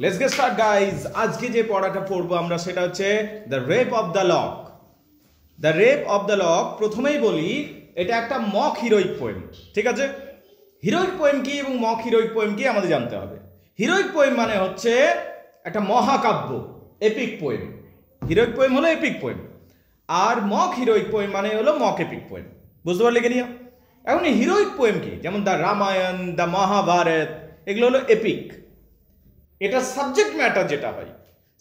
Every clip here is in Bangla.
Let's get start guys. আজকে যে পড়াটা পড়বো আমরা সেটা হচ্ছে the rape of the lock. The rape of the lock, প্রথমেই বলি এটা একটা মক হিরোইক পোয়েম। ঠিক আছে, হিরোইক পোয়েম কি এবং মক হিরোইক পোয়েম কি আমাদের জানতে হবে। হিরোইক পোয়েম মানে হচ্ছে একটা মহাকাব্য, এপিক পোয়েম। হিরোইক পোয়েম হলো এপিক পোয়েম, আর মক হিরোইক পোয়েম মানে হলো মক এপিক পোয়েম। বুঝতে পারলে কি নিয়ে? এখন হিরোইক পোয়েম কি, যেমন দ্য রামায়ণ, দ্য মহাভারত, এগুলো হলো এপিক। এটা সাবজেক্ট ম্যাটার যেটা হয়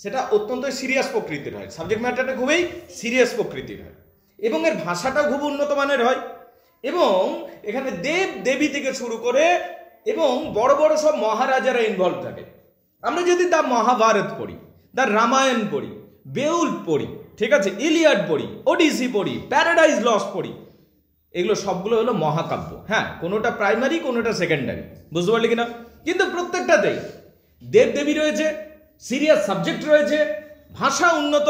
সেটা অত্যন্ত সিরিয়াস প্রকৃতির হয়, সাবজেক্ট ম্যাটারটা খুবই সিরিয়াস প্রকৃতির হয় এবং এর ভাষাটাও খুব উন্নত মানের হয় এবং এখানে দেব দেবী থেকে শুরু করে এবং বড় বড় সব মহারাজারা ইনভলভ থাকে। আমরা যদি দ্য মহাভারত পড়ি, দ্য রামায়ণ পড়ি, বেউল পড়ি, ঠিক আছে, ইলিয়াড পড়ি, ওডিসি পড়ি, প্যারাডাইজ লস্ট পড়ি, এগুলো সবগুলো হলো মহাকাব্য। হ্যাঁ, কোনোটা প্রাইমারি, কোনোটা সেকেন্ডারি। বুঝতে পারলি কিনা? কিন্তু প্রত্যেকটাতেই দেবদেবী রয়েছে, সিরিয়াস সাবজেক্ট রয়েছে, ভাষা উন্নত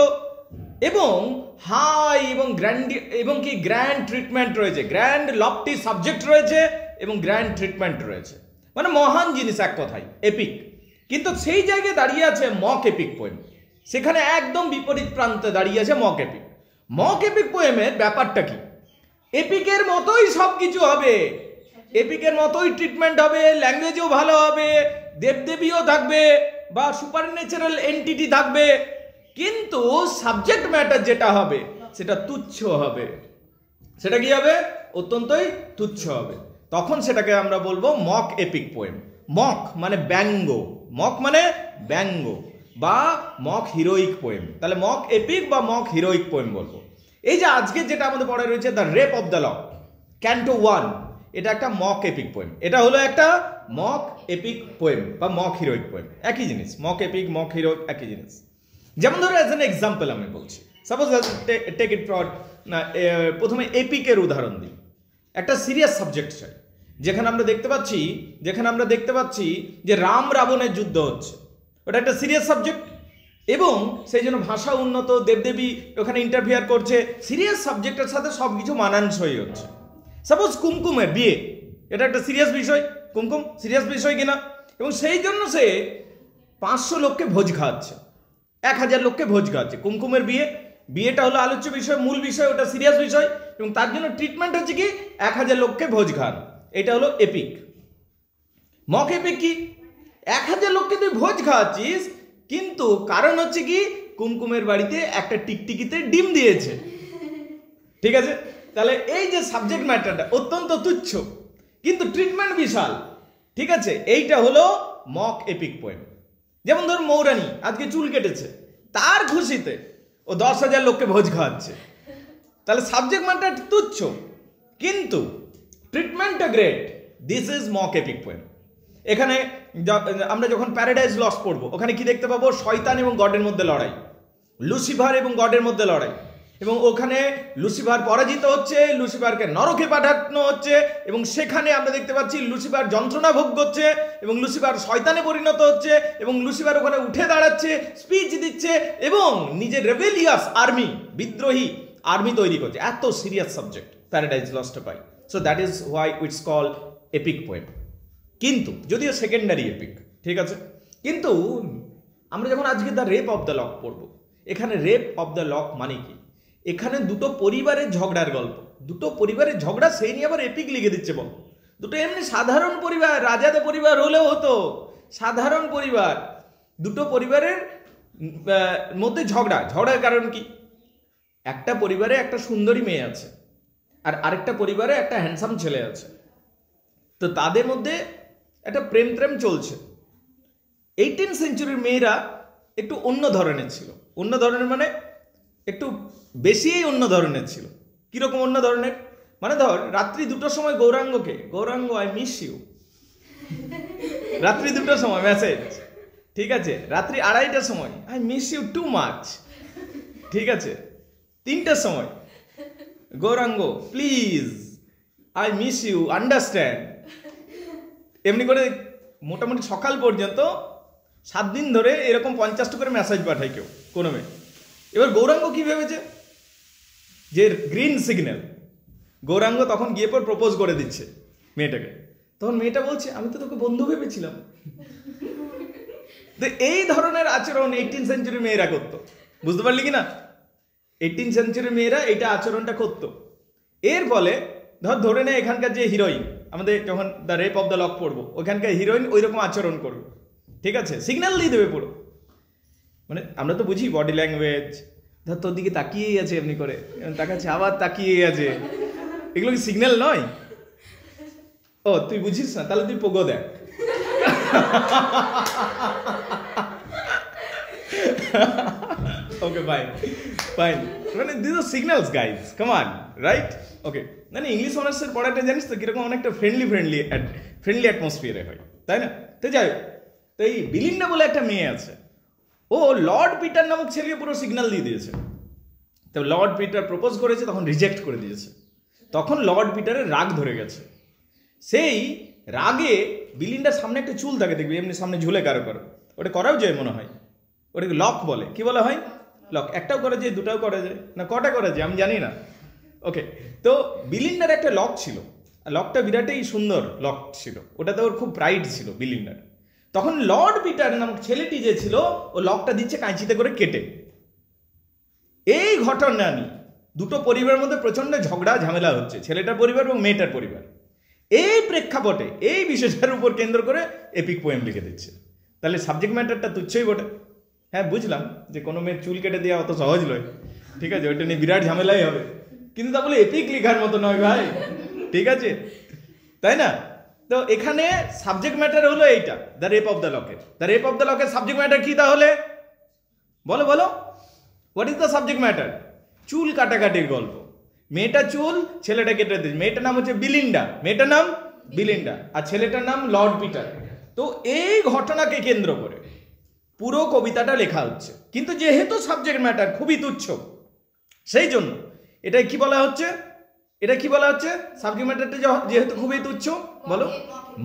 এবং হাই এবং গ্র্যান্ড ট্রিটমেন্ট রয়েছে, গ্র্যান্ড লফটি সাবজেক্ট রয়েছে এবং গ্র্যান্ড ট্রিটমেন্ট রয়েছে। মানে মহান জিনিস এক কথায়, এপিক। কিন্তু সেই জায়গায় দাঁড়িয়ে আছে মক এপিক পোয়েম, সেখানে একদম বিপরীত প্রান্তে দাঁড়িয়ে আছে মক এপিক। মক এপিক পোয়েমের ব্যাপারটা কি? এপিকের মতোই সব কিছু হবে, এপিকের মতোই ট্রিটমেন্ট হবে, ল্যাঙ্গুয়েজও ভালো হবে, দেবদেবীও থাকবে বা সুপার ন্যাচারাল এন্টিটি থাকবে, কিন্তু সাবজেক্ট ম্যাটার যেটা হবে সেটা তুচ্ছ হবে। সেটা কি হবে? অত্যন্তই তুচ্ছ হবে। তখন সেটাকে আমরা বলবো মক এপিক পোয়েম। মক মানে ব্যঙ্গ, মক মানে ব্যঙ্গ বা মক হিরোইক পোয়েম। তাহলে মক এপিক বা মক হিরোইক পোয়েম বলবো। এই যে আজকে যেটা আমাদের পড়া রয়েছে the rape of the lock, canto 1, এটা একটা মক এপিক পোয়েম। এটা হলো একটা মক এপিক পোয়েম বা মক হিরোইক পোয়েম, একই জিনিস। মক এপিক, মক হিরোইক একই জিনিস। যেমন ধরো অ্যাজ এন এক্সাম্পল আমি বলছি, সাপোজ টেক ইট ফর, প্রথমে এপিকের উদাহরণ দিই। একটা সিরিয়াস সাবজেক্ট চাই, যেখানে আমরা দেখতে পাচ্ছি যে রাম রাবণের যুদ্ধ হচ্ছে, ওটা একটা সিরিয়াস সাবজেক্ট এবং সেই জন্য ভাষা উন্নত, দেবদেবী ওখানে ইন্টারফিয়ার করছে, সিরিয়াস সাবজেক্টের সাথে সব কিছু মানানসই হচ্ছে। সাপোজ কুমকুমের বিয়ে, এটা একটা সিরিয়াস বিষয়, কুমকুম সিরিয়াস বিষয় কিনা, এবং সেই জন্য সে 500 লোককে ভোজ খাওয়াচ্ছে, 1000 লোককে ভোজ খাওয়াচ্ছে। কুমকুমের বিয়েটা হলো আলোচ্য বিষয়, মূল বিষয়, ওটা সিরিয়াস বিষয় এবং তার জন্য ট্রিটমেন্ট হচ্ছে কি 1000 লোককে ভোজ খাওয়ানো। এটা হলো এপিক। মক এপিক কি? 1000 লোককে তুই ভোজ খাওয়াচ্ছিস, কিন্তু কারণ হচ্ছে কি কুমকুমের বাড়িতে একটা টিকটিকিতে ডিম দিয়েছে। ঠিক আছে, তাহলে এই যে সাবজেক্ট ম্যাটারটা অত্যন্ত তুচ্ছ কিন্তু ট্রিটমেন্ট বিশাল। ঠিক আছে, এইটা হলো মক এপিক পোয়েম। যেমন ধর মৌরানী আজকে চুল কেটেছে, তার খুশিতে ও 10,000 লোককে ভোজ খাওয়াচ্ছে। তাহলে সাবজেক্ট ম্যাটার তুচ্ছ কিন্তু ট্রিটমেন্টটা great. This is mock epic poem. এখানে আমরা যখন প্যারাডাইজ লস্ট পড়বো, ওখানে কি দেখতে পাবো? শয়তান এবং গডের মধ্যে লড়াই, লুসিফার এবং গডের মধ্যে লড়াই, এবং ওখানে লুসিফার পরাজিত হচ্ছে, লুসিফারকে নরকে পাঠানো হচ্ছে এবং সেখানে আমরা দেখতে পাচ্ছি লুসিফার যন্ত্রণা ভোগ করছে এবং লুসিফার শয়তানে পরিণত হচ্ছে এবং লুসিফার ওখানে উঠে দাঁড়াচ্ছে, স্পিচ দিচ্ছে এবং নিজের রেবেলিয়াস আর্মি, বিদ্রোহী আর্মি তৈরি করছে। এত সিরিয়াস সাবজেক্ট প্যারাডাইজ লস্টে পাই। So that is why it's call epic poem. কিন্তু যদিও সেকেন্ডারি এপিক, ঠিক আছে, কিন্তু আমরা যখন আজকে the rape of the lock পড়বো, এখানে রেপ অফ দ্য লক মানে কি? এখানে দুটো পরিবারের ঝগড়ার গল্প, দুটো পরিবারের ঝগড়া, সেই নিয়ে আবার এপিক লিখে দিচ্ছে। বল, দুটো এমনি সাধারণ পরিবার, রাজাদের পরিবার হলেও হতো, সাধারণ পরিবার, দুটো পরিবারের মধ্যে ঝগড়ার কারণ কি? একটা পরিবারে একটা সুন্দরী মেয়ে আছে আর আরেকটা পরিবারে একটা হ্যান্ডসাম ছেলে আছে। তো তাদের মধ্যে একটা প্রেম চলছে। 18th সেঞ্চুরির মেয়েরা একটু অন্য ধরনের ছিল। অন্য ধরনের মানে একটু বেশিই অন্য ধরনের ছিল। কিরকম অন্য ধরনের? মানে ধর রাত্রি 2টোর সময় গৌরাঙ্গ আই মিস ইউ, রাত্রি 2টোর সময় মেসেজ। ঠিক আছে, রাত্রি 2:30টার সময় I miss you too much. ঠিক আছে, 3টার সময় Gauranga please I miss you understand. এমনি করে মোটামুটি সকাল পর্যন্ত 7 দিন ধরে এরকম 50টা করে মেসেজ পাঠায় কেউ, কোনো মেয়ে। এবার গৌরাঙ্গ কি ভেবেছে যে গ্রিন সিগন্যাল, গৌরাঙ্গ তখন গিয়ে পর প্রপোজ করে দিচ্ছে মেয়েটাকে। তখন মেয়েটা বলছে আমি তো তোকে বন্ধু ভেবেছিলাম। তো এই ধরনের আচরণ 18 সেঞ্চুরি মেয়েরা করতো, বুঝতে পারলি কি না? 18 সেঞ্চুরি মেয়েরা এটা আচরণটা করতো। এর ফলে ধরে নেয় এখানকার যে হিরোইন, আমাদের যখন the rape of the lock পড়বো, ওখানকার হিরোইন ওই রকম আচরণ করবে, ঠিক আছে, সিগন্যাল দিয়ে দেবে পুরো। মানে আমরা তো বুঝি বডি ল্যাঙ্গুয়েজ, ধর তোর দিকে তাকিয়েই আছে এমনি করে, তাকাচ্ছে আবার তাকিয়েই আছে, এগুলো কি সিগন্যাল নয়? ও তুই বুঝিস না, তাহলে তুই পোগো দেখ। ওকে ফাইন ফাইন, মানে this are signals guys, come on, right? Okay, মানে ইংলিশ অনার্সের পড়াটা জানিস তো কিরকম অনেকটা ফ্রেন্ডলি অ্যাটমসফিয়ারে হয়, তাই না? তো যাই হোক, তো এই বিলিন্ডা বলে একটা মেয়ে আছে, ও লর্ড পিটার নামক ছেলেকে পুরো সিগন্যাল দিয়ে দিয়েছে। তো লর্ড পিটার প্রপোজ করেছে, তখন রিজেক্ট করে দিয়েছে। তখন লর্ড পিটারের রাগ ধরে গেছে। সেই রাগে বিলিন্ডার সামনে একটা চুল থাকে, দেখবি এমনি সামনে ঝুলে কারো কারো, ওটা করাও যায় মনে হয়, ওটাকে লক বলে। কি বলা হয়? লক। একটাও করা যায়, দুটাও করা যায়, না কটা করা যায় আমি জানি না। ওকে, তো বিলিন্ডার একটা লক ছিল, আর লকটা বিরাটই সুন্দর লক ছিল, ওটাতে ওর খুব প্রাইড ছিল বিলিন্ডার। তখন লর্ড পিটার নামক ছেলেটি যে ছিল, ও লকটা দিচ্ছে কাঁচিতে করে কেটে। এই ঘটনা নিয়ে দুটো পরিবারের মধ্যে প্রচন্ড ঝগড়া ঝামেলা হচ্ছে, ছেলেটার পরিবার এবং মেয়েটার পরিবার। এই প্রেক্ষাপটে এই বিষয়টার উপর কেন্দ্র করে এপিক পোয়েম লিখে দিচ্ছে। তাহলে সাবজেক্ট ম্যাটারটা তুচ্ছই বটে। হ্যাঁ বুঝলাম যে কোনো মেয়ের চুল কেটে দেওয়া অত সহজ নয়, ঠিক আছে, ওইটা নিয়ে বিরাট ঝামেলাই হবে, কিন্তু তা বলে এপিক লেখার মতো নয় ভাই, ঠিক আছে, তাই না? তো এখানে সাবজেক্ট ম্যাটার হলো এইটা, দ্য রেপ অফ দ্য লকের। দ্য রেপ অফ দ্য লকের সাবজেক্ট ম্যাটার কি তাহলে? বলো বলো, what is the subject matter? চুল কাটাকাটির গল্প। মেয়েটা চুল, ছেলেটা কেটে দিচ্ছে। মেয়েটার নাম হচ্ছে বিলিন্ডা, মেয়েটার নাম বিলিন্ডা, আর ছেলেটার নাম লর্ড পিটার। তো এই ঘটনাকে কেন্দ্র করে পুরো কবিতাটা লেখা হচ্ছে, কিন্তু যেহেতু সাবজেক্ট ম্যাটার খুবই তুচ্ছ, সেই জন্য এটা কি বলা হচ্ছে? এটা কি বলা হচ্ছে? সাবজেক্ট ম্যাটারটা যেহেতু খুবই তুচ্ছ, বলো,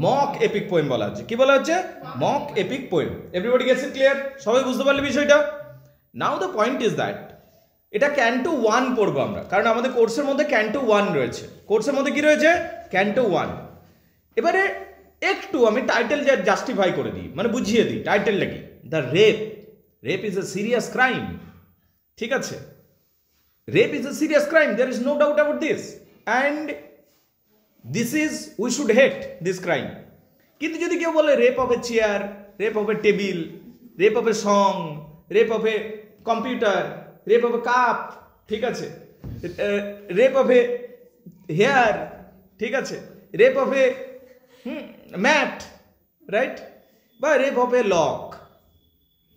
মক এপিক পোয়েম বলা হচ্ছে। কি বলা হচ্ছে? Mock epic poem. Everybody gets it clear? সবাই বুঝতে পারলে বিষয়টা? Now the point is that এটা ক্যান্টো 1 পড়বো আমরা, কারণ আমাদের কোর্সের মধ্যে ক্যান্টো 1 রয়েছে। কোর্সের মধ্যে কি রয়েছে? ক্যান্টো 1। এবারে একটু আমি টাইটেল জাস্টিফাই করে দিই, মানে বুঝিয়ে দিই টাইটেলটা কি। The rape, rape is a serious crime, ঠিক আছে, rape is a serious crime, there is no doubt about this, and this is, we should hate this crime. কিন্তু যদি কেউ বলে rape of a chair, rape of a table, rape of a song, rape of a computer, rape of a cup, ঠিক আছে, রেপ অফ এ হেয়ার, ঠিক আছে, rape of a mat, right, বা রেপ অফ এ লক,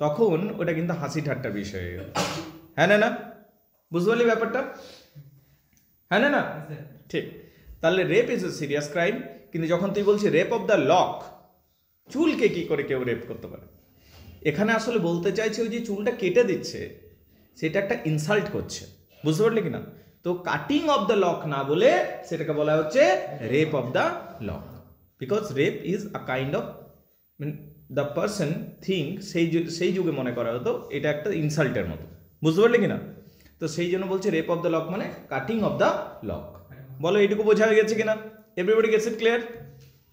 তখন ওটা কিন্তু হাসি ঠাট্টার বিষয়। হ্যাঁ না না, বুঝতে পারলি ব্যাপারটা? হ্যাঁ না না, ঠিক। তাহলে rape is a serious crime, কিন্তু যখন তুই বলছিস রেপ অফ দ্য লক, চুলকে কি করে কেউ রেপ করতে পারে? এখানে আসলে বলতে চাইছে ওই যে চুলটা কেটে দিচ্ছে, সেটা একটা ইনসাল্ট করছে, বুঝতে পারলি কিনা? তো কাটিং অফ দ্য লক না বলে সেটাকে বলা হচ্ছে rape of the lock, because rape is a kind of the person thing, সেই যুগে মনে করা হতো এটা একটা ইনসাল্টের মতো, বুঝতে পারলি কিনা? তো সেই জন্য বলছে রেপ অফ দ্য লক মানে কাটিং অফ দ্য লক। বলো এইটুকু বোঝা হয়ে গেছে কিনা? Everybody gets it clear?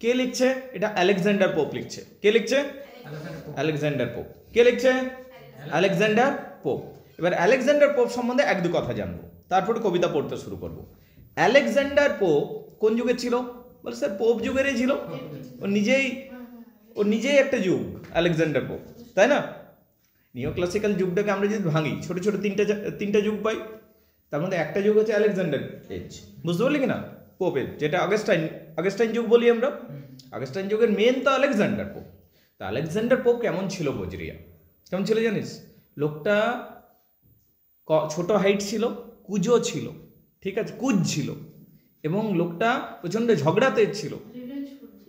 কে লিখছে এটা? আলেকজান্ডার পোপ লিখছে। কে লিখছে? Alexander Pope. কে লিখছে? Alexander Pope. এবার আলেকজান্ডার পোপ সম্বন্ধে এক দু কথা জানবো, তারপরে কবিতা পড়তে শুরু করবো। আলেকজান্ডার পোপ কোন যুগে ছিল? বলে স্যার পোপ যুগেরই ছিল, ও নিজেই একটা যুগ আলেকজান্ডার পোপ, তাই না? নিও ক্লাসিক্যাল যুগটাকে আমরা যদি ভাঙি, ছোট ছোট তিনটা যুগ পাই, তার মধ্যে একটা যুগ হচ্ছে আলেকজান্ডার এজ, বুঝতে পারলি কিনা? পোপের, যেটা আগস্টাইন যুগ বলি আমরা। আগস্টাইন যুগের মেন তো আলেকজান্ডার পোপ। তা আলেকজান্ডার পোপ কেমন ছিল বজরিয়া? কেমন ছিল জানিস? লোকটা ছোট হাইট ছিল, কুজো ছিল, ঠিক আছে, কুজ ছিল, এবং লোকটা প্রচন্ড ঝগড়াতেজ ছিল,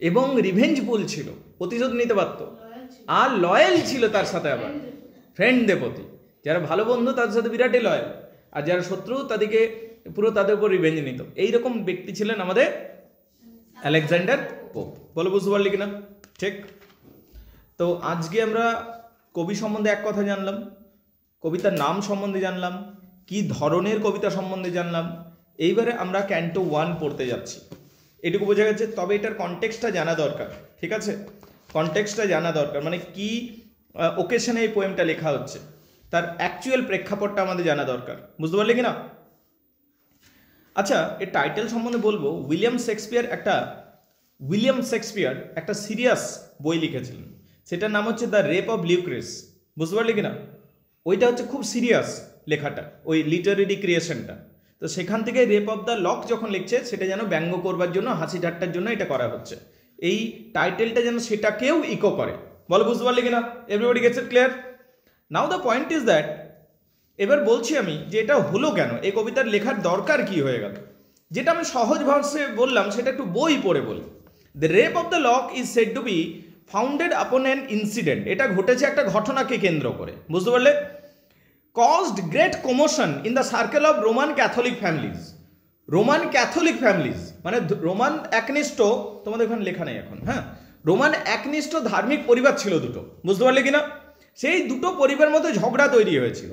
এবং রিভেঞ্জফুল ছিল, প্রতিশোধ নিতে পারত, আর লয়াল ছিল তার সাথে, আবার ফ্রেন্ডদের প্রতি, যারা ভালো বন্ধু তাদের সাথে বিরাটই লয়াল, আর যারা শত্রু তাদেরকে পুরো তাদের উপর রিভেঞ্জ নিত। এইরকম ব্যক্তি ছিলেন আমাদের আলেকজান্ডার পোপ। বলো বুঝতে পারলি কিনা? ঠিক। তো আজকে আমরা কবি সম্বন্ধে এক কথা জানলাম, কবিতার নাম সম্বন্ধে জানলাম, কি ধরনের কবিতা সম্বন্ধে জানলাম। এইবারে আমরা ক্যান্টো 1 পড়তে যাচ্ছি, এটুকু বোঝা গেছে। তবে এটার কনটেক্সটটা জানা দরকার, ঠিক আছে, কনটেক্সটটা জানা দরকার, মানে কি ওকেশনে এই পোয়েমটা লেখা হচ্ছে, তার অ্যাকচুয়াল প্রেক্ষাপটটা আমাদের জানা দরকার, বুঝতে পারলে কি না? আচ্ছা, এর টাইটেল সম্বন্ধে বলবো। উইলিয়াম শেক্সপিয়ার একটা সিরিয়াস বই লিখেছিলেন, সেটার নাম হচ্ছে দ্য রেপ অফ লিউক্রেস, বুঝতে পারলে কি না? ওইটা হচ্ছে খুব সিরিয়াস লেখাটা, ওই লিটারেরি ক্রিয়েশনটা। তো সেখান থেকে রেপ অফ দ্য লক যখন লিখছে, সেটা যেন ব্যঙ্গ করবার জন্য, হাসি ঠাট্টার জন্য এটা করা হচ্ছে। এই টাইটেলটা যেন সেটাকেও ইকো করে, বলো বুঝতে পারলে কিনা? Everybody gets it clear? Now the point is that, এবার বলছি আমি যে এটা হলো কেন, এই কবিতার লেখার দরকার কি হয়ে গেল। যেটা আমি সহজ ভাষায় বললাম সেটা একটু বই পড়ে বলি। The rape of the lock is said to be founded upon an incident, এটা ঘটেছে একটা ঘটনাকে কেন্দ্র করে, বুঝতে পারলে? caused great commotion in the circle of Roman Catholic families. Roman Catholic families মানে রোমান একনিষ্ঠ, তোমাদের ওখানে লেখা নেই এখন, হ্যাঁ, রোমান একনিষ্ঠ ধার্মিক পরিবার ছিল দুটো, বুঝতে পারলে কিনা? সেই দুটো পরিবারের মধ্যে ঝগড়া তৈরি হয়েছিল।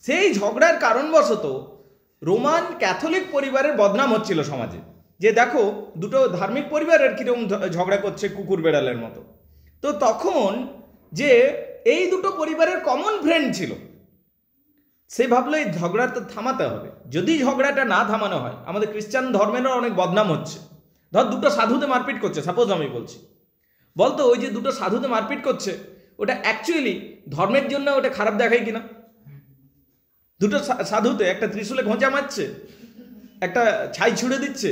সেই ঝগড়ার কারণবশত রোমান ক্যাথলিক পরিবারের বদনাম হচ্ছিল সমাজে, যে দেখো দুটো ধার্মিক পরিবারের কিরকম ঝগড়া করছে কুকুর বেড়ালের মতো। তো তখন যে এই দুটো পরিবারের কমন ফ্রেন্ড ছিল, সে ভাবলো এই ঝগড়াটা থামাতে হবে। যদি ঝগড়াটা না থামানো হয়, আমাদের খ্রিস্টান ধর্মেরও অনেক বদনাম হচ্ছে। ধর দুটো সাধুতে মারপিট করছে, সাপোজ আমি বলছি, বলতো ওই যে দুটো সাধুতে মারপিট করছে, ওটা অ্যাকচুয়ালি ধর্মের জন্য ওটা খারাপ দেখায় কিনা? দুটো সাধুতে একটা ত্রিশূলে ঘোঁচা মারছে, একটা ছাই ছুড়ে দিচ্ছে,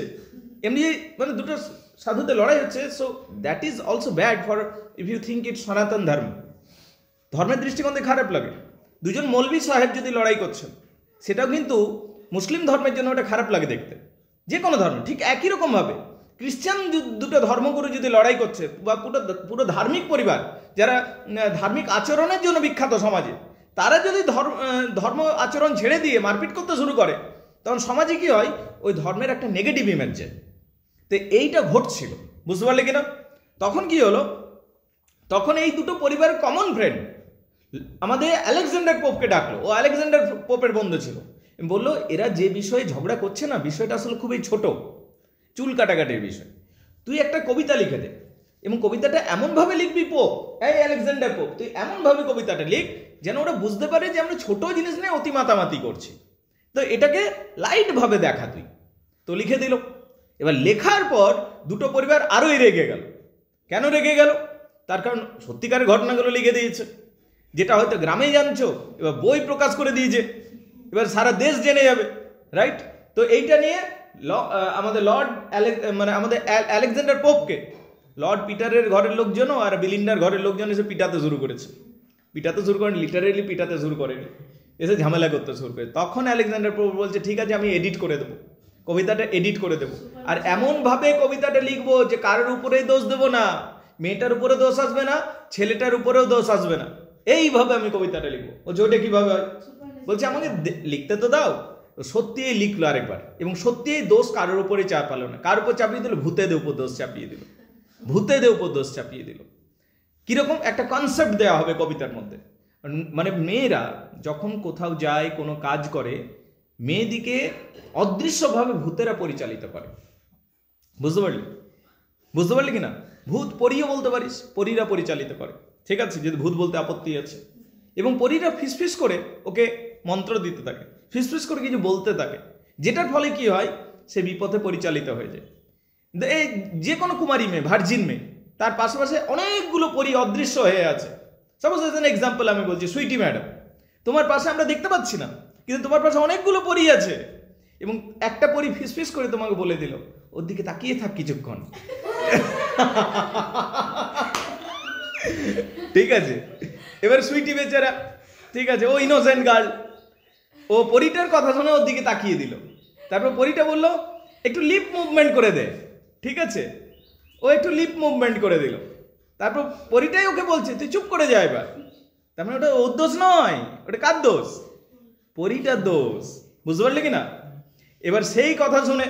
এমনি মানে দুটো সাধুতে লড়াই হচ্ছে। So that is also bad for if you think it সনাতন ধর্ম, ধর্মের দৃষ্টিকোণ থেকে খারাপ লাগে। দুজন মৌলবি সাহেব যদি লড়াই করছেন, সেটাও কিন্তু মুসলিম ধর্মের জন্য ওটা খারাপ লাগে দেখতে, যে কোনো ধর্ম। ঠিক একই রকমভাবে খ্রিস্টান দুটো ধর্মগুরু যদি লড়াই করছে, বা পুরো ধার্মিক পরিবার যারা ধার্মিক আচরণের জন্য বিখ্যাত সমাজে, তারা যদি ধর্ম আচরণ ছেড়ে দিয়ে মারপিট করতে শুরু করে, তখন সমাজে কি হয়, ওই ধর্মের একটা নেগেটিভ ইমেজ যায়। তো এইটা ঘটছিল, বুঝতে পারলে কিনা? তখন কি হলো, তখন এই দুটো পরিবারের কমন ফ্রেন্ড আমাদের আলেকজান্ডার পোপকে ডাকলো। ও আলেকজান্ডার পোপের বন্ধু ছিল। বললো এরা যে বিষয়ে ঝগড়া করছে না, বিষয়টা আসলে খুবই ছোট, চুল কাটাকাটির বিষয়। তুই একটা কবিতা লিখে দে, এবং কবিতাটা এমনভাবে লিখবি পোপ, এই আলেকজান্ডার পোপ, তুই এমনভাবে কবিতাটা লিখ যেন ওরা বুঝতে পারে যে আমরা ছোট জিনিস নিয়ে অতি মাতামাতি করছি। তো এটাকে লাইটভাবে দেখা তুই। তো লিখে দিল। এবার লেখার পর দুটো পরিবার আরোই রেগে গেল। কেন রেগে গেল? তার কারণ সত্যিকারের ঘটনাগুলো লিখে দিয়েছে, যেটা হয়তো গ্রামেই জানছো, এবার বই প্রকাশ করে দিয়েছে, এবার সারা দেশ জেনে যাবে, রাইট? তো এইটা নিয়ে আমাদের আমাদের আলেকজান্ডার পোপকে লর্ড পিটারের ঘরের লোকজনও আর বিলিন্ডার ঘরের লোকজন এসে পিটাতে শুরু করেছে। পিটাতে শুরু করেন, লিটারেলি পিটাতে শুরু করেনি, এসে ঝামেলা করতে শুরু করে। তখন আলেকজান্ডার পোপ বলছে ঠিক আছে, আমি এডিট করে দেবো, কবিতাটা এডিট করে দেবো, আর এমনভাবে কবিতাটা লিখবো যে কারোর উপরেই দোষ দেবো না, মেয়েটার উপরে দোষ আসবে না, ছেলেটার উপরেও দোষ আসবে না, এইভাবে আমি কবিতাটা লিখবো। ও ওটা কিভাবে হয়? বলছে আমাকে লিখতে তো দাও। সত্যিই লিখলো আরেকবার, এবং সত্যিই দোষ কারোর উপরে চাপালো না। কার উপর চাপিয়ে দিল? ভূতেদের উপর দোষ চাপিয়ে দিল, ভূতেদের উপর দোষ চাপিয়ে দিল। কিরকম একটা কনসেপ্ট দেওয়া হবে কবিতার মধ্যে, মানে মেয়েরা যখন কোথাও যায়, কোনো কাজ করে, মেয়েদিকে অদৃশ্যভাবে ভূতেরা পরিচালিত করে, বুঝতে পারলি? বুঝতে পারলি কিনা? ভূত পরীও বলতে পারিস, পরীরা পরিচালিত করে, ঠিক আছে, যদি ভূত বলতে আপত্তি আছে। এবং পরীরা ফিসফিস করে ওকে মন্ত্র দিতে থাকে, ফিসফিস করে কিছু বলতে থাকে, যেটার ফলে কি হয়, সে বিপথে পরিচালিত হয়ে যায়। এই যে কোনো কুমারী মেয়ে, ভার্জিন মেয়ে, তার পাশাপাশি অনেকগুলো পরী অদৃশ্য হয়ে আছে। সাপোজ এজ অ্যান এক্সাম্পল আমি বলছি, সুইটি ম্যাডাম, তোমার পাশে আমরা দেখতে পাচ্ছি না, কিন্তু তোমার পাশে অনেকগুলো পরী আছে, এবং একটা পরী ফিসফিস করে তোমাকে বলে দিল, ওর দিকে তাকিয়ে থাক কিছুক্ষণ। ঠিক আছে, এবার সুইটি বেচারা, ঠিক আছে, ও ইনোসেন্ট গার্ল, ও পরীটার কথা শুনে ওর দিকে তাকিয়ে দিল। তারপর পরীটা বললো একটু লিপ মুভমেন্ট করে দে, ঠিক আছে, ও একটু লিপ মুভমেন্ট করে দিল। তারপর পরীটাই ওকে বলছে তুই চুপ করে যা এবার। তার মানে ওটা ওর দোষ নয়, ওটা কার দোষ? পরীটার দোষ, বুঝতে পারলে কিনা? এবার সেই কথা শুনে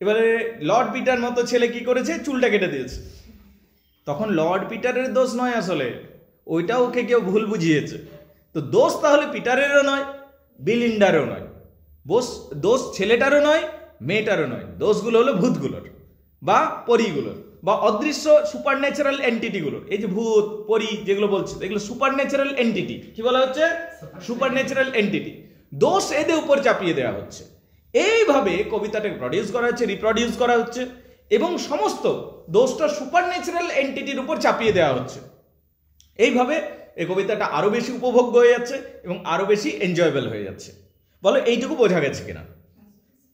এবারে লর্ড পিটার মতো ছেলে কি করেছে, চুলটা কেটে দিয়েছে। তখন লর্ড পিটারের দোষ নয়, আসলে ওইটা ওকে কেউ ভুল বুঝিয়েছে। তো দোষ তাহলে পিটারেরও নয়, বিলিন্ডারও নয়, দোষ ছেলেটারও নয়, মেয়েটারও নয়, দোষগুলো হলো ভূতগুলোর বা পরীগুলোর। বা অদৃশ্য সুপারন্যাচারাল এন্টিটিগুলো, এই যে ভূত পরী যেগুলো বলছে এগুলো সুপারন্যাচারাল এন্টিটি। কি বলা হচ্ছে? Supernatural entity. দোষ এদের উপর চাপিয়ে দেওয়া হচ্ছে। এইভাবে কবিতাটাকে প্রডিউস করা হচ্ছে, রিপ্রডিউস করা হচ্ছে এবং সমস্ত দোষটা সুপারন্যাচারাল এন্টিটির উপর চাপিয়ে দেওয়া হচ্ছে। এইভাবে এই কবিতাটা আরো বেশি উপভোগ্য হয়ে যাচ্ছে এবং আরো বেশি এনজয়েবল হয়ে যাচ্ছে। বলো এইটুকু বোঝা গেছে কিনা?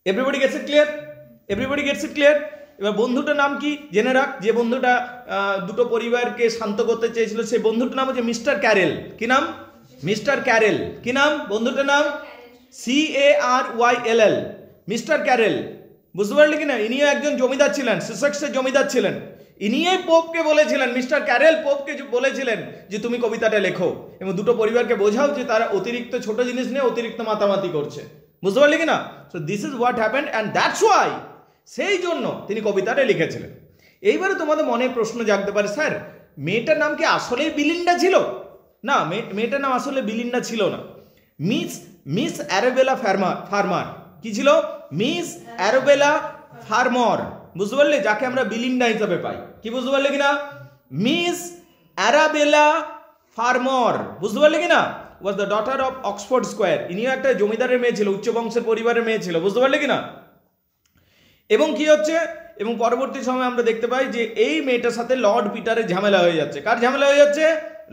Everybody gets it clear? Everybody gets it clear? এবার বন্ধুটার নাম কি জেনে রাখ। যে বন্ধুটা দুটো পরিবারকে শান্ত করতে চেয়েছিল সেই বন্ধুটার নাম হচ্ছে মিস্টার ক্যারেল। কি নাম? Mister Carroll. কি নাম বন্ধুটার নাম? CARYLL, mister Carroll. বুঝতে পারলি কিনা? ইনিও একজন জমিদার ছিলেন, সাসেক্সের জমিদার ছিলেন। ইনিই পোপকে বলেছিলেন, মিস্টার ক্যারেল পোপকে বলেছিলেন যে তুমি কবিতাটা লেখো এবং দুটো পরিবারকে বোঝাও যে তারা অতিরিক্ত ছোট জিনিস নিয়ে অতিরিক্ত মাতামাতি করছে। বুঝতে পারলি কিনা? So this is what happened and that's why, সেই জন্য তিনি কবিতাটা লিখেছিলেন। এইবারে তোমাদের মনে প্রশ্ন জাগতে পারে, স্যার মেয়েটার নাম কি আসলেই বিলিন্ডা ছিল? না, মেয়েটার নাম আসলে বিলিন্ডা ছিল না। Miss Arabella farmer. কি ছিল? Miss Arabella Farmer. বুঝতে পারলে? যাকে আমরা বিলিন্ডা হিসাবে পাই। কি বুঝতে পারলে কিনা? Miss Arabella Farmer. বুঝতে পারলে কিনা? Was the daughter of Oxford Square. ইনিও একটা জমিদারের মেয়ে ছিল, উচ্চ বংশের পরিবারের মেয়ে ছিল। বুঝতে পারলে কিনা? এবং কি হচ্ছে, এবং পরবর্তী সময় আমরা দেখতে পাই যে এই মেয়েটার সাথে লর্ড পিটারের ঝামেলা হয়ে যাচ্ছে। কার ঝামেলা হয়ে যাচ্ছে?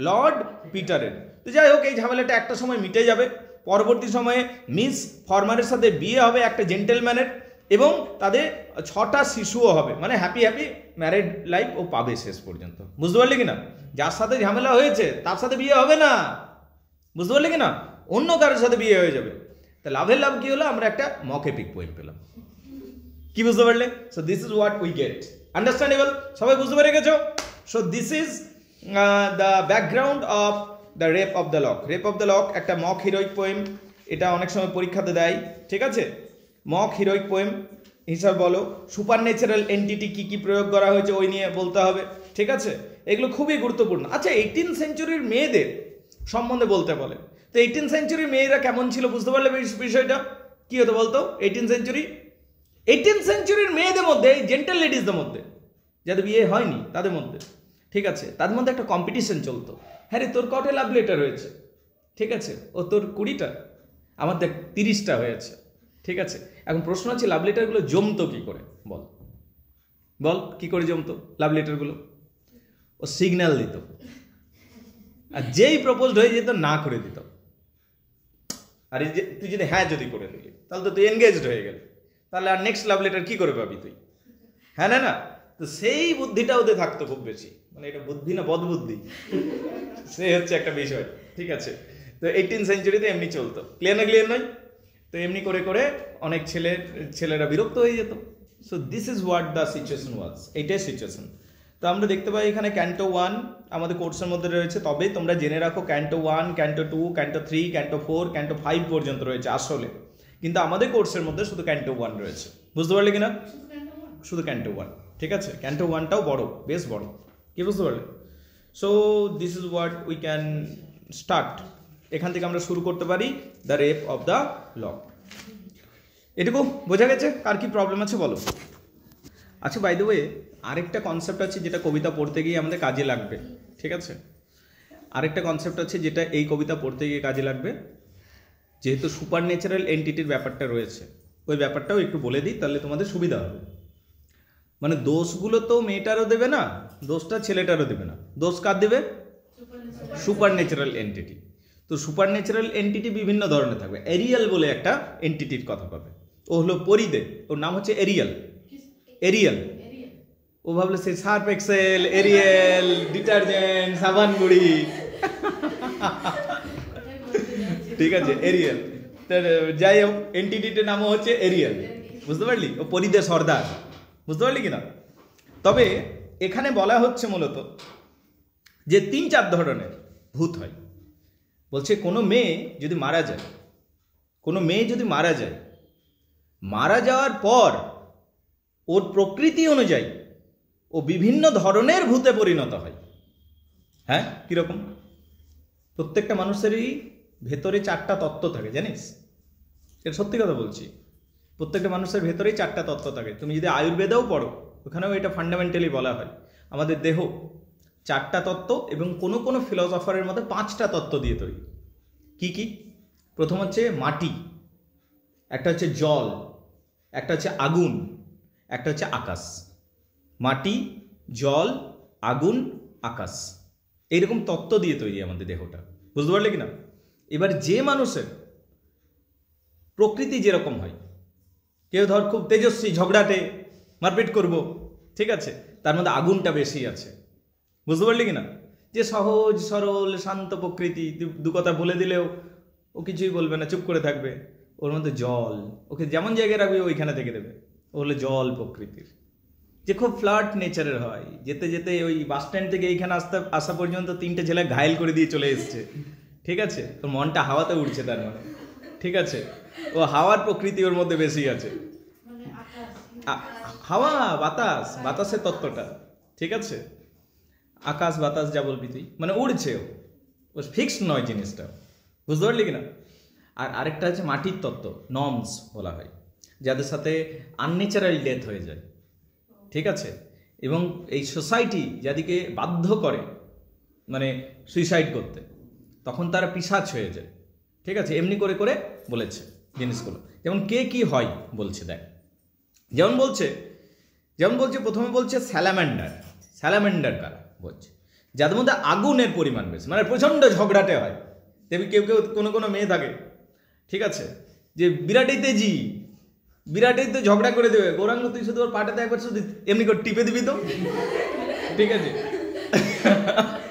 লর্ড পিটারের। তো যাই হোক, এই ঝামেলাটা একটা সময় মিটে যাবে। পরবর্তী সময়ে মিস ফরমারের সাথে বিয়ে হবে একটা জেন্টেলম্যানের এবং তাদের 6টা শিশুও হবে, মানে হ্যাপি ম্যারিড লাইফ ও পাবে শেষ পর্যন্ত। বুঝতে পারলি কিনা? যার সাথে ঝামেলা হয়েছে তার সাথে বিয়ে হবে না। বুঝতে পারলি কিনা? অন্য কারোর সাথে বিয়ে হয়ে যাবে। তা লাভের লাভ কি হলো? আমরা একটা মক এপিক পোয়েম পেলাম। কি বুঝতে পারলে? So this is what we get. Understandable? সবাই বুঝতে পেরে গেছো? So this is the background of the rape of the lock. Rape of the lock একটা মক হিরোইক পোয়েম। এটা অনেক সময় পরীক্ষাতে দেয়, ঠিক আছে? মক হিরোইক পোয়েম হিসাব বলো। সুপার ন্যাচারাল এন্টিটি কি কি প্রয়োগ করা হয়েছে ওই নিয়ে বলতে হবে, ঠিক আছে? এগুলো খুবই গুরুত্বপূর্ণ। আচ্ছা, 18th সেঞ্চুরির মেয়েদের সম্বন্ধে বলতে বলে, তো 18th সেঞ্চুরির মেয়েরা কেমন ছিল বুঝতে পারলে বিষয়টা? কি হতো বলতো? 18th সেঞ্চুরির মেয়েদের মধ্যে, জেন্টাল লেডিসদের মধ্যে, যাদের বিয়ে হয়নি তাদের মধ্যে, ঠিক আছে, তাদের মধ্যে একটা কম্পিটিশন চলতো। হ্যাঁ রে, তোর কটা লাভ লেটার হয়েছে? ঠিক আছে। ও তোর 20টা, আমার দেখ 30টা হয়েছে, ঠিক আছে। এখন প্রশ্ন হচ্ছে লাভ লেটারগুলো জমতো কি করে? বল বল, কি করে জমতো লাভ লেটারগুলো? ও সিগন্যাল দিত, আর যেই প্রপোজড হয়ে যেত না করে দিত। আর তুই যদি হ্যাঁ যদি করে দিলি তাহলে তো তুই এনগেজড হয়ে গেলি, তাহলে আর নেক্সট লাভ লেটার কি করে পাবি তুই? হ্যাঁ না না? তো সেই বুদ্ধিটা ওদের থাকতো খুব বেশি, মানে এটা বুদ্ধি না বদবুদ্ধি, সেই হচ্ছে একটা বিষয়, ঠিক আছে। তো 18th সেঞ্চুরিতে এমনি চলতো। ক্লিয়ার না? ক্লিয়ার নয়? তো এমনি করে করে অনেক ছেলেরা বিরক্ত হয়ে যেত। So this is what the situation ওয়াজ। এইটাই সিচুয়েশন। তো আমরা দেখতে পাই এখানে ক্যান্টো 1 আমাদের কোর্সের মধ্যে রয়েছে, তবে তোমরা জেনে রাখো canto 1, canto 2, canto 3, canto 4, canto 5 পর্যন্ত রয়েছে আসলে, কিন্তু আমাদের কোর্সের মধ্যে শুধু ক্যান্টো 1 রয়েছে। বুঝতে পারলে কিনা? শুধু ক্যান্টো 1, ঠিক আছে। ক্যান্টো 1টাও বড়, বেশ বড়। কি বুঝতে পারলে? So this is what we can start. এখান থেকে আমরা শুরু করতে পারি the rape of the lock. এটুকু বোঝা গেছে? কার কি প্রবলেম আছে বলো? আচ্ছা, বাই দ্য ওয়ে আরেকটা কনসেপ্ট আছে যেটা কবিতা পড়তে গিয়ে আমাদের কাজে লাগবে, ঠিক আছে। আরেকটা কনসেপ্ট আছে যেটা এই কবিতা পড়তে গিয়ে কাজে লাগবে, যেহেতু সুপার ন্যাচারাল এন্টিটির ব্যাপারটা রয়েছে, ওই ব্যাপারটাও একটু বলে দিই, তাহলে তোমাদের সুবিধা হবে। মানে দোষগুলো তো মেয়েটারও দেবে না, দোষটা ছেলেটারও দেবে না, দোষ কার দেবে? Super natural entity. তো সুপার ন্যাচারাল এন্টিটি বিভিন্ন ধরনের থাকবে। এরিয়াল বলে একটা এন্টিটির কথা পাবে, ও হলো পরিদে, ওর নাম হচ্ছে এরিয়াল। এরিয়াল, ও ভাবলে সে সার্ফ এক্সেল, এরিয়াল, ডিটারজেন্ট, সাবান গুঁড়ি, ঠিক আছে, এরিয়াল। যাই হোক, এন্টিটির নামও হচ্ছে এরিয়াল। বুঝতে পারলি? ও পরিদে সর্দার। বুঝতে পারলি কিনা? তবে এখানে বলা হচ্ছে মূলত যে 3-4 ধরনের ভূত হয়। বলছে কোনো মেয়ে যদি মারা যায়, কোনো মেয়ে যদি মারা যায়, মারা যাওয়ার পর ওর প্রকৃতি অনুযায়ী ও বিভিন্ন ধরনের ভূতে পরিণত হয়। হ্যাঁ, কিরকম? প্রত্যেকটা মানুষেরই ভেতরে 4টা তত্ত্ব থাকে, জানিস? এটা সত্যি কথা বলছি। প্রত্যেকটা মানুষের ভেতরেই 4টা তত্ত্ব থাকে। তুমি যদি আয়ুর্বেদেও পড়ো ওখানেও এটা ফান্ডামেন্টালি বলা হয় আমাদের দেহ 4টা তত্ত্ব এবং কোনো কোনো ফিলসফারের মধ্যে 5টা তত্ত্ব দিয়ে তৈরি। কি কি? প্রথম হচ্ছে মাটি, একটা হচ্ছে জল, একটা হচ্ছে আগুন, একটা হচ্ছে আকাশ। মাটি, জল, আগুন, আকাশ, এইরকম তত্ত্ব দিয়ে তৈরি আমাদের দেহটা, বুঝতে পারলে কি না? এবার যে মানুষের প্রকৃতি যেরকম হয়, কেউ ধর খুব তেজস্বী, ঝগড়াটে, মারপিট করব, ঠিক আছে, তার মধ্যে আগুনটা বেশি আছে, বুঝতে পারলি কি না? যে সহজ সরল শান্ত প্রকৃতি, দু কথা বলে দিলেও ও কিছুই বলবে না, চুপ করে থাকবে, ওর মধ্যে জল, ওকে যেমন জায়গায় রাখবে ওইখানে থেকে দেবে, ও হলো জল প্রকৃতির। যে খুব ফ্লার্ট নেচারের হয়, যেতে যেতে ওই বাস স্ট্যান্ড থেকে এইখানে আসা পর্যন্ত 3টে ছেলে ঘায়েল করে দিয়ে চলে এসছে, ঠিক আছে, ওর মনটা হাওয়াতে উঠছে, তার মানে ঠিক আছে, ও হাওয়ার প্রকৃতি ওর মধ্যে বেশি আছে, হাওয়া বাতাস, বাতাসের তত্ত্বটা, ঠিক আছে, আকাশ বাতাস যা বলবি তুই, মানে উড়ছে, ও ফিক্সড নয় জিনিসটা, বুঝতে পারলি কিনা? আর আরেকটা হচ্ছে মাটির তত্ত্ব, নর্মস বলা হয়, যাদের সাথে আনন্যাচারাল ডেথ হয়ে যায়, ঠিক আছে, এবং এই সোসাইটি যাদেরকে বাধ্য করে মানে সুইসাইড করতে, তখন তারা পিশাচ হয়ে যায়, ঠিক আছে, এমনি করে করে বলেছে জিনিসগুলো। যেমন কে কি হয় বলছে, দেখ, যেমন বলছে প্রথমে বলছে স্যালামেন্ডার কারা বলছে, যাদের মধ্যে আগুনের পরিমাণ বেশি, মানে প্রচণ্ড ঝগড়াটে হয়, দেখবি কেউ কেউ কোনো মেয়ে থাকে, ঠিক আছে, যে বিরাটেই ঝগড়া করে দেবে, গৌরাঙ্গ তুই শুধু ওর পাটাতে একবার শুধু এমনি করে টিপে দিবি তো, ঠিক আছে,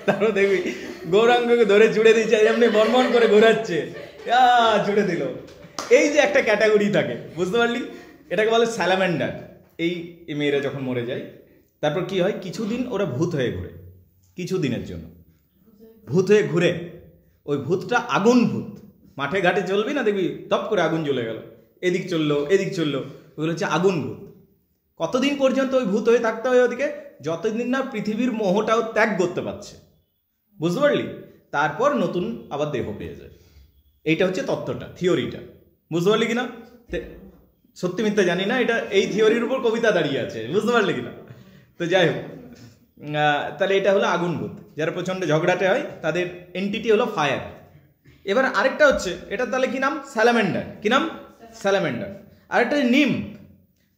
তারপর দেখবি গৌরাঙ্গকে ধরে জুড়ে দিচ্ছে, এমনি বনবন করে ঘোরাচ্ছে, জুড়ে দিল। এই যে একটা ক্যাটাগরি থাকে, বুঝতে পারলি, এটাকে বলে স্যালামেন্ডার। এই মেয়েরা যখন মরে যায়, তারপর কি হয়, কিছুদিন ওরা ভূত হয়ে ঘুরে, কিছুদিনের জন্য ভূত হয়ে ঘুরে, ওই ভূতটা আগুন ভূত, মাঠে ঘাটে চলবি না, দেখবি টপ করে আগুন জ্বলে গেল, এদিক চললো ওগুলো হচ্ছে আগুন ভূত। কতদিন পর্যন্ত ওই ভূত হয়ে থাকতে হয় ওদিকে? যতদিন না পৃথিবীর মোহটাও ত্যাগ করতে পারছে, বুঝতে পারলি, তারপর নতুন আবার দেহ পেয়ে যায়। এইটা হচ্ছে তত্ত্বটা, থিওরিটা, বুঝতে পারলি কিনা? সত্যি মিথ্যা জানি না, এটা এই থিওরির উপর কবিতা দাঁড়িয়ে আছে, বুঝতে পারলি কিনা? তো যাই হোক, তাহলে এটা হলো আগুন ভূত, যারা প্রচণ্ড ঝগড়াটে হয়, তাদের এন্টিটি হলো ফায়ার। এবার আরেকটা হচ্ছে, এটা তাহলে কি নাম? স্যালামেন্ডার। কি নাম? স্যালামেন্ডার। আরেকটা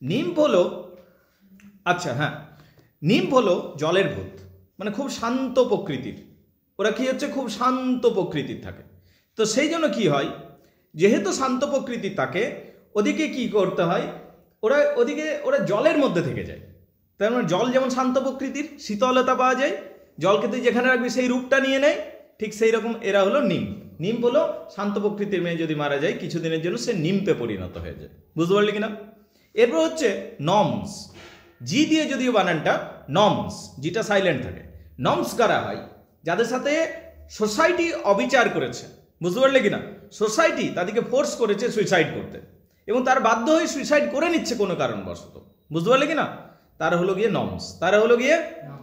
নিম্ফ হলো, আচ্ছা হ্যাঁ, নিম্ফ হলো জলের ভূত, মানে খুব শান্ত প্রকৃতির, ওরা কি হচ্ছে, খুব শান্ত প্রকৃতির থাকে। তো সেই জন্য কি হয়, যেহেতু শান্ত প্রকৃতির থাকে, ওদিকে কি করতে হয়, ওরা জলের মধ্যে থেকে যায়। তার মানে জল যেমন শান্ত প্রকৃতির, শীতলতা পাওয়া যায়, জলকে তুই যেখানে রাখবি সেই রূপটা নিয়ে নেয়, ঠিক সেই রকম এরা হলো নিম্ফ হলো শান্ত প্রকৃতির মেয়ে, যদি মারা যায় কিছুদিনের জন্য সে নিম্ফে পরিণত হয়ে যায়, বুঝতে পারলি কিনা? এরপর হচ্ছে নর্মস, জি দিয়ে যদিও বানানটা নর্মস, জিটা সাইলেন্ট থাকে। নর্মস কারা হয়? যাদের সাথে সোসাইটি অবিচার করেছে, বুঝতে পারলে কিনা? সোসাইটি তাদেরকে ফোর্স করেছে সুইসাইড করতে, এবং তার বাধ্য হয়ে সুইসাইড করে নিচ্ছে কোনো কারণবশত, বুঝতে পারলে কিনা? তারা হলো গিয়ে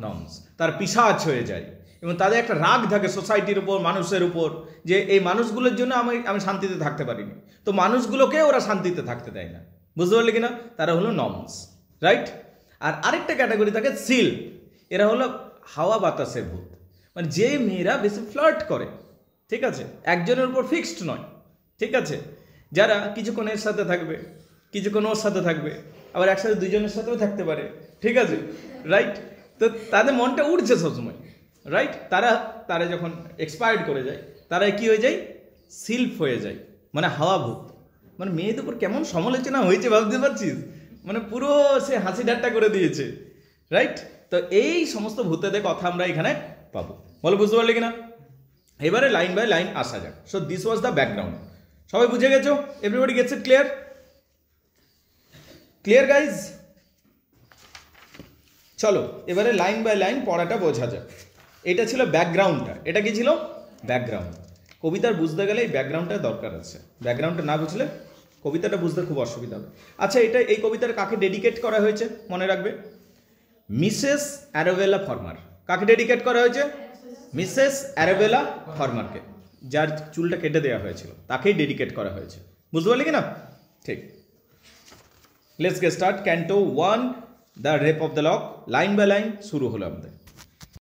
নর্মস, তার পিশাচ হয়ে যায়, এবং তাদের একটা রাগ থাকে সোসাইটির উপর, মানুষের উপর, যে এই মানুষগুলোর জন্য আমি শান্তিতে থাকতে পারিনি, তো মানুষগুলোকে ওরা শান্তিতে থাকতে দেয় না, বুঝতে পারলে কিনা? তারা হলো নর্মস, রাইট? আর আরেকটা ক্যাটাগরি থাকে সিল, এরা হলো হাওয়া বাতাসের ভূত, মানে যে মেয়েরা বেশি ফ্লার্ট করে, ঠিক আছে, একজনের উপর ফিক্সড নয়, ঠিক আছে, যারা কিছুক্ষণ এর সাথে থাকবে, কিছুক্ষণ ওর সাথে থাকবে, আবার একসাথে দুজনের সাথেও থাকতে পারে, ঠিক আছে, রাইট? তো তাদের মনটা উঠছে সবসময়, রাইট? তারা যখন এক্সপায়ার্ড করে যায়, তারা কি হয়ে যায়? সিল্ফ হয়ে যায়, মানে হাওয়া ভূত। মানে মেয়েদের উপর কেমন সমালোচনা হয়েছে ভাবতে পারছিস, মানে পুরো সে হাসি ঠাট্টা করে দিয়েছে, রাইট? তো এই সমস্ত ভূতেদের কথা আমরা এখানে পাবো, বলো, বুঝতে পারলে কিনা? এবারে লাইন বাই লাইন আসা যাক। So this was the background, সবাই বুঝে গেছো? Everybody gets it clear guys? চলো এবারে লাইন বাই লাইন পড়াটা বোঝা যাক। এটা ছিল ব্যাকগ্রাউন্ডটা, এটা কি ছিল? ব্যাকগ্রাউন্ড। কবিতার বুঝতে গেলে এই ব্যাকগ্রাউন্ডটা দরকার আছে, ব্যাকগ্রাউন্ডটা না বুঝলে কবিতাটা বুঝতে খুব অসুবিধা হবে। আচ্ছা, এই কবিতার কাকে ডেডিকেট করা হয়েছে মনে রাখবে? Mrs অ্যারাবেলা former. কাকে ডেডিকেট করা হয়েছে? মিসেস অ্যারাবেলা ফরমারকে, যার চুলটা কেটে দেওয়া হয়েছিল, তাকেই ডেডিকেট করা হয়েছে, বুঝতে পারলি কি না? ঠিক, let's get start. Canto 1 the rape of the lock line by line শুরু হলো আমাদের।